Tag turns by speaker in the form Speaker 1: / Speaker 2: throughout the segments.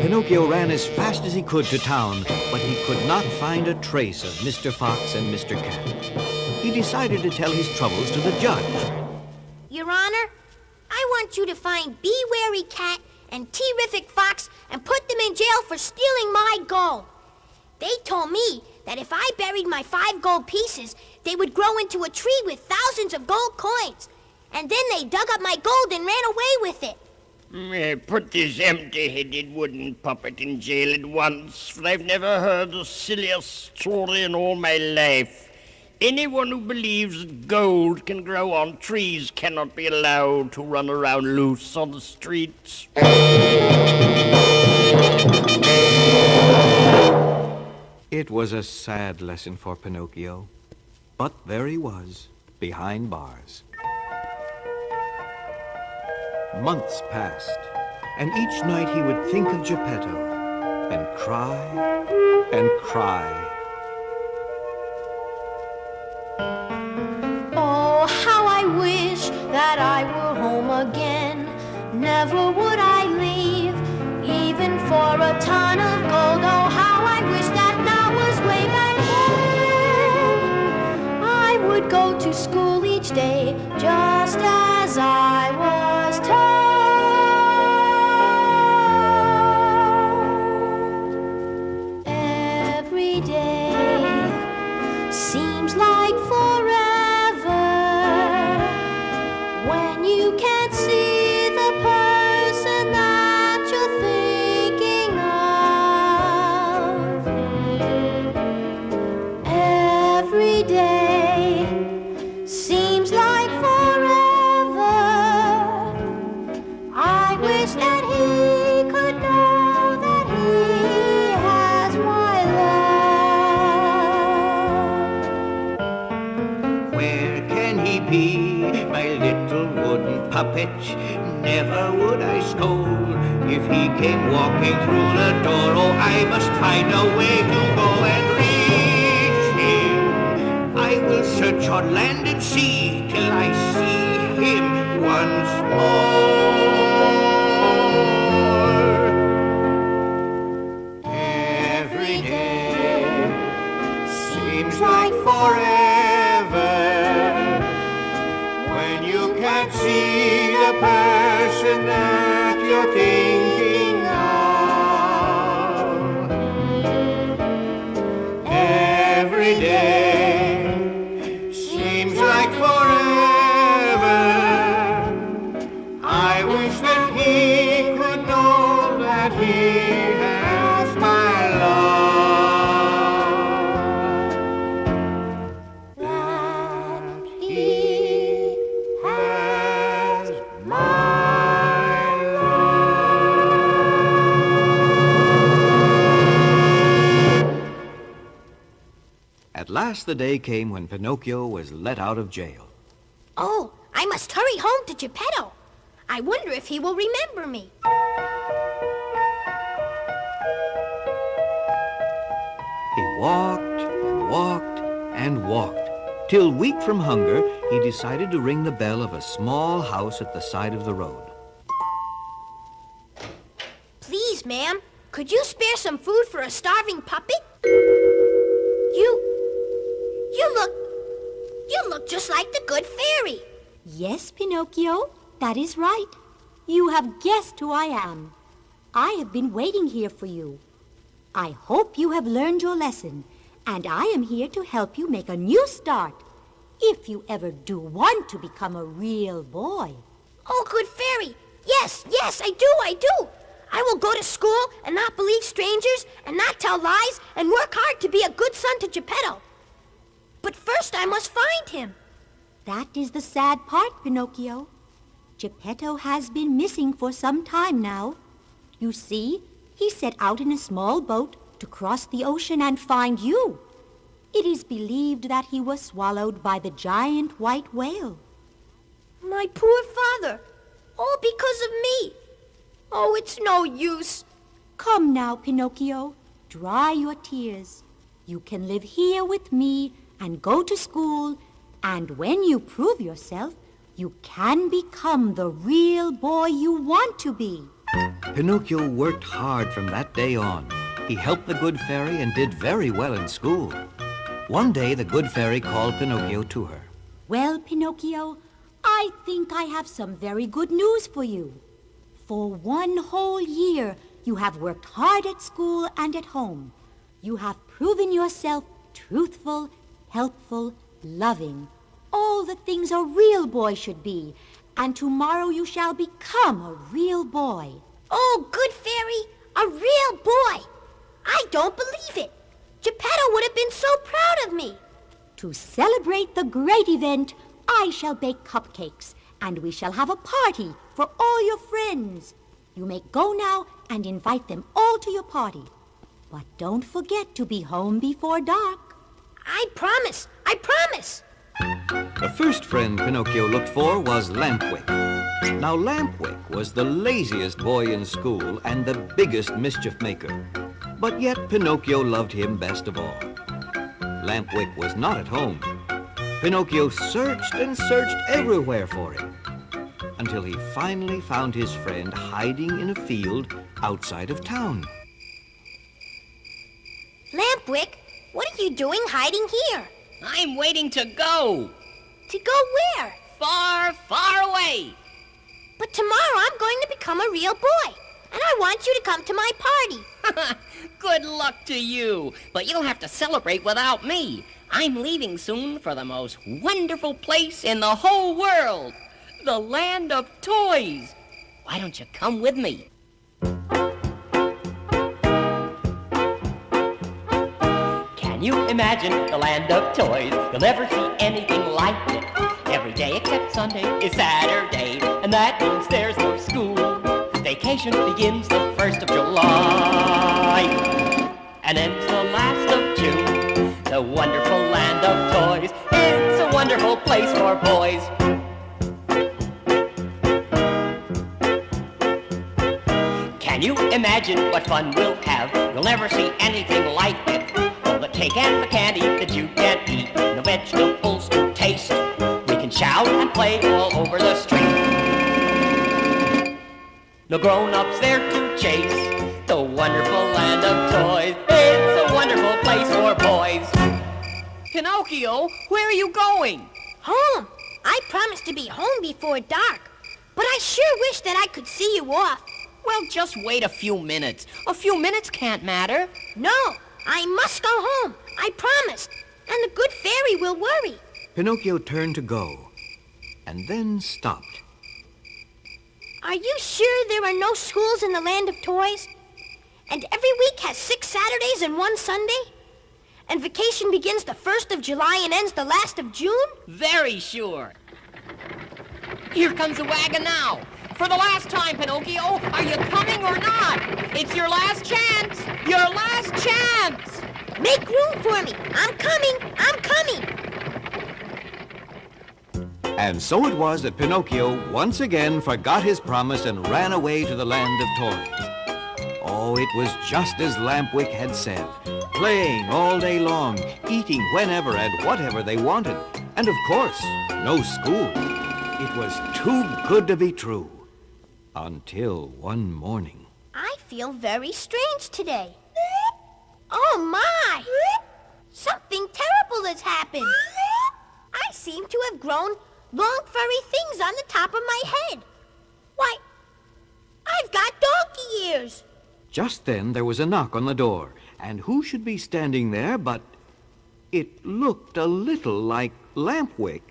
Speaker 1: Pinocchio ran as fast as he could to town, but he could not find a trace of Mr. Fox and Mr. Cat. He decided to tell his troubles to the judge.
Speaker 2: Your Honor, I want you to find Be Wary Cat and Terrific Fox and put them in jail for stealing my gold. They told me that if I buried my 5 gold pieces, they would grow into a tree with thousands of gold coins. And then they dug up my gold and ran away with it.
Speaker 3: Put this empty-headed wooden puppet in jail at once, for I've never heard a sillier story in all my life. Anyone who believes that gold can grow on trees cannot be allowed to run around loose on the streets.
Speaker 1: It was a sad lesson for Pinocchio, but there he was, behind bars. Months passed, and each night he would think of Geppetto and cry and cry.
Speaker 4: Oh, how I wish that I were home again. Never would I leave, even for a ton of gold. Oh, how I wish that now was way back then. I would go to school each day, just as I was told. Every day seems like forever when you can't see the person that you're thinking of. Every day seems like forever. I wish that he could know that he has my love.
Speaker 5: Where can he be, my little wooden puppet? Never would I scold if he came walking through the door. Oh, I must find a way to go and reach him. I will search on land and sea till I see him once more. Every day seems like forever when you can't see the person that you're thinking of. Every day seems like forever. I wish that he could know that he has my love.
Speaker 4: That he
Speaker 5: Has my love.
Speaker 1: At last the day came when Pinocchio was let out of jail.
Speaker 2: Oh, I must hurry home to Geppetto. I wonder if he will remember me.
Speaker 1: He walked and walked and walked, till weak from hunger, he decided to ring the bell of a small house at the side of the road.
Speaker 2: Please, ma'am, could you spare some food for a starving puppy? You look just like the good fairy.
Speaker 6: Yes, Pinocchio, that is right. You have guessed who I am. I have been waiting here for you. I hope you have learned your lesson, and I am here to help you make a new start, if you ever do want to become a real boy.
Speaker 2: Oh, good fairy. Yes, I do. I will go to school and not believe strangers and not tell lies and work hard to be a good son to Geppetto. But first I must find him.
Speaker 6: That is the sad part, Pinocchio. Geppetto has been missing for some time now. You see, he set out in a small boat to cross the ocean and find you. It is believed that he was swallowed by the giant white whale.
Speaker 2: My poor father. All because of me. Oh, it's no use.
Speaker 6: Come now, Pinocchio, dry your tears. You can live here with me and go to school, and when you prove yourself, you can become the real boy you want to be.
Speaker 1: Pinocchio worked hard from that day on. He helped the good fairy and did very well in school. One day, the good fairy called Pinocchio to her.
Speaker 6: Well, Pinocchio, I think I have some very good news for you. For 1 whole year, you have worked hard at school and at home. You have proven yourself truthful, helpful, loving, all the things a real boy should be, and tomorrow you shall become a real boy.
Speaker 2: Oh, good fairy, a real boy. I don't believe it. Geppetto would have been so proud of me.
Speaker 6: To celebrate the great event, I shall bake cupcakes, and we shall have a party for all your friends. You may go now and invite them all to your party. But don't forget to be home before dark.
Speaker 2: I promise, I promise.
Speaker 1: The first friend Pinocchio looked for was Lampwick. Now, Lampwick was the laziest boy in school and the biggest mischief maker. But yet Pinocchio loved him best of all. Lampwick was not at home. Pinocchio searched and searched everywhere for him, until he finally found his friend hiding in a field outside of town.
Speaker 2: Lampwick, what are you doing hiding here?
Speaker 7: I'm waiting to go.
Speaker 2: To go where?
Speaker 7: Far, far away.
Speaker 2: But tomorrow I'm going to become a real boy, and I want you to come to my party.
Speaker 7: Good luck to you, but you'll have to celebrate without me. I'm leaving soon for the most wonderful place in the whole world, the land of toys. Why don't you come with me? Can you imagine the land of toys? You'll never see anything like it. Every day except Sunday is Saturday, and that means there's no school. Vacation begins the 1st of July and ends the last of June. The wonderful land of toys, it's a wonderful place for boys. Can you imagine what fun we'll have? You'll never see anything like it. All the cake and the candy that you can eat, the vegetables to taste. We can shout and play all over the street. No grown-ups there to chase. The wonderful land of toys, it's a wonderful place for boys. Pinocchio, where are you going?
Speaker 2: Home. I promised to be home before dark, but I sure wish that I could see you off.
Speaker 7: Well, just wait a few minutes. A few minutes can't matter.
Speaker 2: No, I must go home. I promised, and the good fairy will worry.
Speaker 1: Pinocchio turned to go, and then stopped.
Speaker 2: Are you sure there are no schools in the land of toys? And every week has 6 Saturdays and 1 Sunday? And vacation begins the 1st of July and ends the last of June?
Speaker 7: Very sure. Here comes the wagon now. For the last time, Pinocchio, are you coming or not? It's your last chance. Your last chance.
Speaker 2: Make room for me. I'm coming. I'm coming.
Speaker 1: And so it was that Pinocchio once again forgot his promise and ran away to the land of toys. Oh, it was just as Lampwick had said, playing all day long, eating whenever and whatever they wanted, and of course, no school. It was too good to be true. Until one morning.
Speaker 2: I feel very strange today. Oh, my! Something terrible has happened. I seem to have grown long furry things on the top of my head. Why, I've got donkey ears.
Speaker 1: Just then there was a knock on the door, and who should be standing there but... It looked a little like Lampwick,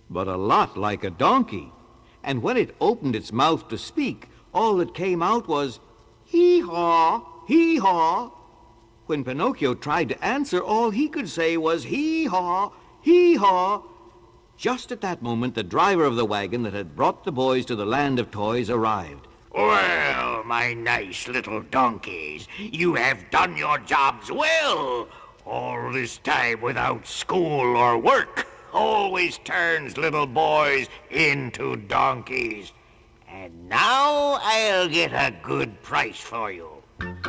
Speaker 1: but a lot like a donkey. And when it opened its mouth to speak, all that came out was, hee-haw, hee-haw. When Pinocchio tried to answer, all he could say was, hee-haw, hee-haw. Just at that moment, the driver of the wagon that had brought the boys to the land of toys arrived.
Speaker 5: Well, my nice little donkeys, you have done your jobs well. All this time without school or work always turns little boys into donkeys. And now I'll get a good price for you.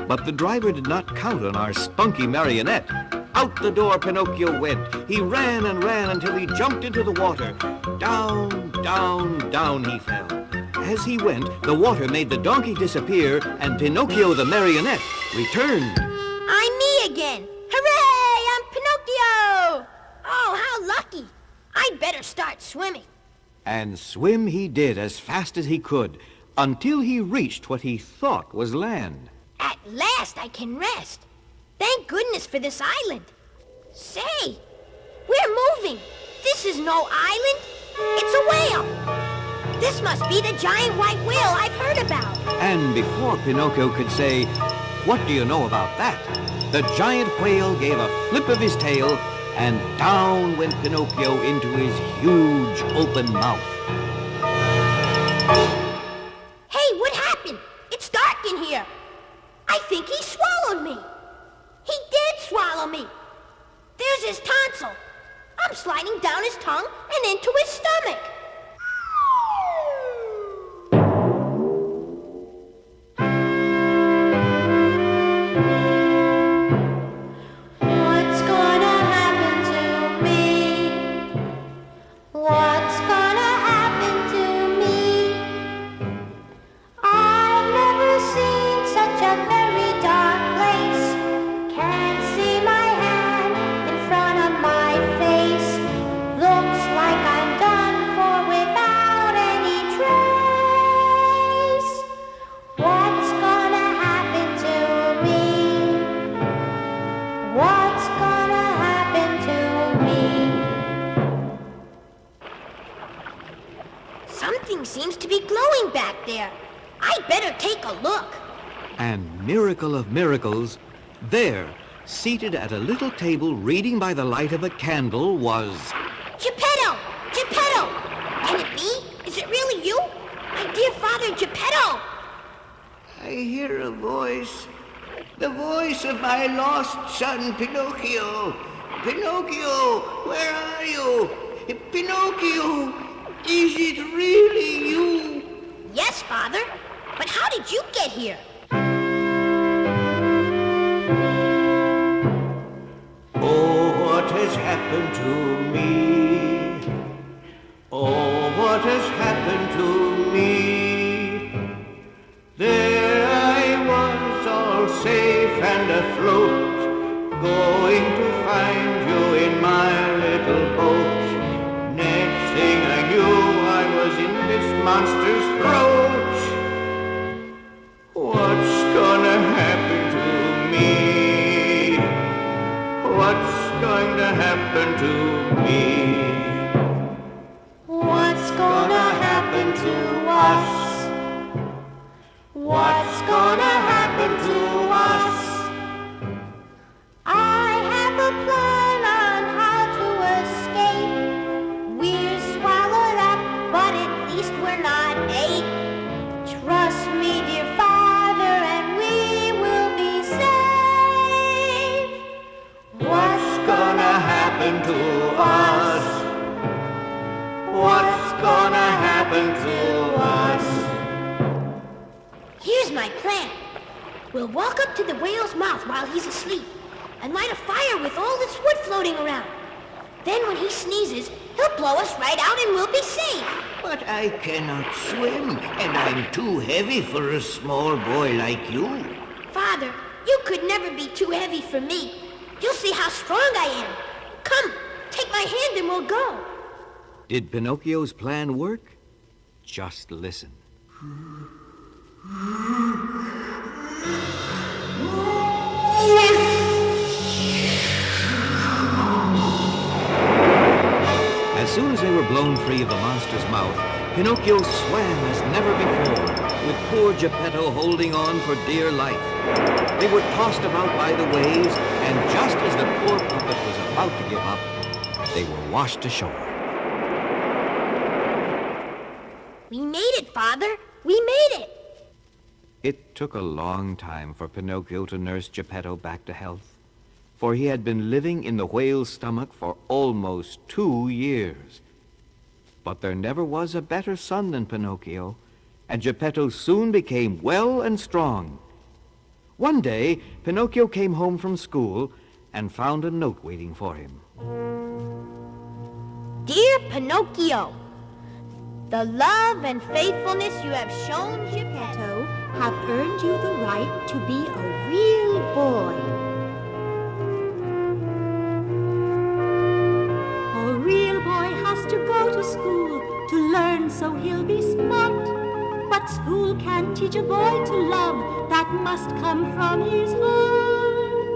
Speaker 1: But the driver did not count on our spunky marionette. Out the door Pinocchio went. He ran and ran until he jumped into the water. Down, down, down he fell. as he went, the water made the donkey disappear, and Pinocchio the marionette returned.
Speaker 2: I'm me again. Hooray! I'm Pinocchio! Oh, how lucky. I'd better start swimming.
Speaker 1: And swim he did as fast as he could, until he reached what he thought was land.
Speaker 2: At last I can rest. Thank goodness for this island. Say, we're moving. This is no island. It's a whale. This must be the giant white whale I've heard about.
Speaker 1: And before Pinocchio could say, "What do you know about that?" the giant whale gave a flip of his tail, and down went Pinocchio into his huge open mouth.
Speaker 2: Hey, what happened? It's dark in here. I think he swallowed me. He did swallow me. There's his tonsil. I'm sliding down his tongue and into his stomach.
Speaker 4: What's gonna happen to me? What's gonna happen to me? I've never seen such a very dark place. Can't see my hand in front of my face. Looks like I'm done for without any trace. What's gonna happen to me? What's gonna happen to me?
Speaker 2: Something seems to be glowing back there. I'd better take a look.
Speaker 1: And miracle of miracles, there, seated at a little table reading by the light of a candle was...
Speaker 2: Geppetto! Geppetto! Can it be? Is it really you? My dear Father Geppetto!
Speaker 5: I hear a voice. The voice of my lost son, Pinocchio. Pinocchio, where are you? Pinocchio, is it really you?
Speaker 2: Yes, Father. But how did you get here?
Speaker 5: Oh, what has happened to me? Oh, what has happened to me? There I was, all safe and afloat, going to find you in my little boat. Next thing I knew, I was in this monster's throat. What's gonna happen to me? What's going to happen to me?
Speaker 4: What's gonna happen to us? What's gonna happen to us? I have a plan on how to escape. We're swallowed up, but at least we're not ate. Trust me, dear Father, and we will be safe. What's
Speaker 5: Gonna happen to us? What's gonna happen to us?
Speaker 2: Here's my plan. We'll walk up to the whale's mouth while he's asleep and light a fire with all this wood floating around. Then when he sneezes, he'll blow us right out and we'll be safe.
Speaker 5: But I cannot swim, and I'm too heavy for a small boy like you.
Speaker 2: Father, you could never be too heavy for me. You'll see how strong I am. Come, take my hand and we'll go.
Speaker 1: Did Pinocchio's plan work? Just listen. As soon as they were blown free of the monster's mouth, Pinocchio swam as never before, with poor Geppetto holding on for dear life. They were tossed about by the waves, and just as the poor puppet was about to give up, they were washed ashore.
Speaker 2: We made it, Father. We made it.
Speaker 1: It took a long time for Pinocchio to nurse Geppetto back to health, for he had been living in the whale's stomach for almost 2 years. But there never was a better son than Pinocchio, and Geppetto soon became well and strong. One day, Pinocchio came home from school and found a note waiting for him.
Speaker 2: Dear Pinocchio, The love and faithfulness you have shown Geppetto
Speaker 6: have earned you the right to be a real boy. A real boy has to go to school to learn so he'll be smart. But school can't teach a boy to love, that must come from his heart.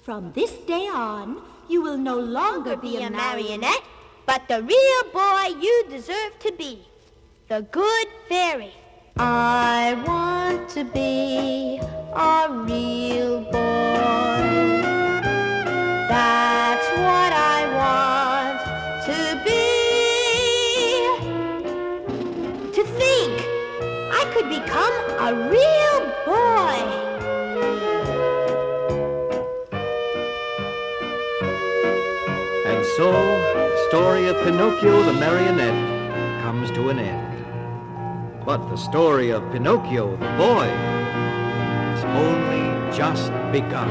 Speaker 6: From this day on, you will no longer be a marionette,
Speaker 2: but the real boy you deserve to be, the good fairy.
Speaker 4: I want to be a real boy. That's what I want to be.
Speaker 2: To think I could become a real boy.
Speaker 1: And so, the story of Pinocchio the marionette comes to an end. But the story of Pinocchio the boy has only just begun.